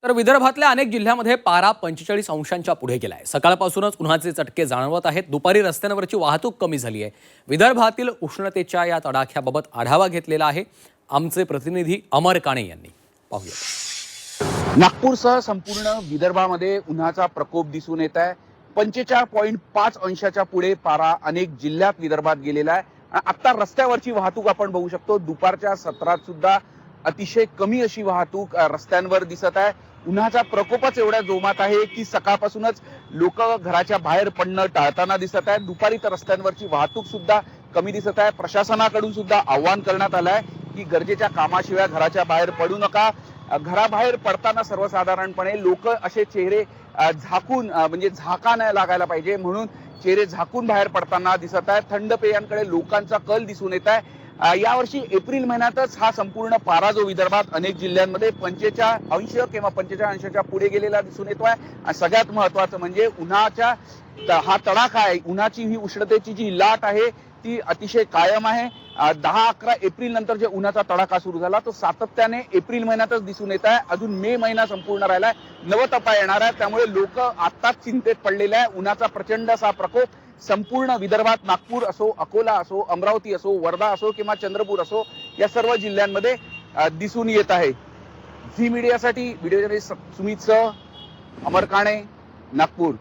तर विदर्भातल्या अनेक जिल्ह्यामध्ये पारा 45 अंशांच्या पुढे गेलाय। सकाळपासूनच उन्हाचे चटके जाणवत आहेत। दुपारी रस्त्यांवरची वाहतूक कमी झाली आहे। विदर्भातील उष्णतेच्या या तडाख्याबाबत आढावा घेतलेला आहे आमचे प्रतिनिधी अमर काणे यांनी। पाहूया। नागपूरसह संपूर्ण विदर्भामध्ये उन्हाचा प्रकोप दिसून येत आहे। 45.5 अंशाच्या पुढे पारा अनेक जिल्ह्यात विदर्भात गेलेला आहे। आता रस्त्यावरची वाहतूक आपण बघू शकतो। दुपारच्या सत्रात सुद्धा अतिशय कमी अशी वाहतूक रस्त्यांवर दिसत आहे। उन्हाचा प्रकोपच एवढ्या जोमात आहे की सकाळपासूनच लोक घराच्या बाहेर पडणं टाळताना दिसत आहेत। दुपारी तर रस्त्यांवरची वाहतूक सुद्धा कमी दिसत आहे। प्रशासनाकडून सुद्धा आवाहन करण्यात आलं आहे की गरजेच्या कामाशिवाय घराच्या बाहेर पडू नका। घराबाहेर पडताना सर्वसाधारणपणे लोक असे चेहरे झाकून म्हणजे झाका नाही लागायला पाहिजे म्हणून चेहरे झाकून बाहेर पडताना दिसत आहेत। थंड पेयांकडे लोकांचा कल दिसून येत आहे। यावर्षी एप्रिल महिन्यातच हा संपूर्ण पारा जो विदर्भात अनेक जिल्ह्यांमध्ये 45 अंश किंवा 45 अंशाच्या पुढे गेलेला दिसून येतोय। आणि सगळ्यात महत्त्वाचं म्हणजे उन्हाच्या हा तडाखा आहे, उन्हाची ही उष्णतेची जी लाट आहे ती अतिशय कायम आहे। 10-11 एप्रिल नंतर जे उन्हाचा तडाखा सुरू झाला तो सातत्याने एप्रिल महिन्यातच दिसून येत आहे। अजून मे महिना संपूर्ण राहिलाय, नवतपा येणार आहे। त्यामुळे लोक आताच चिंतेत पडलेले आहे। उन्हाचा प्रचंड असा प्रकोप संपूर्ण विदर्भात नागपूर असो, अकोला असो, अमरावती असो, वर्धा असो किंवा चंद्रपूर असो या सर्व जिल्ह्यांमध्ये दिसून येत आहे। झी मीडियासाठी व्हिडिओ जर्नलिस्ट सुमित सह अमर काणे, नागपूर।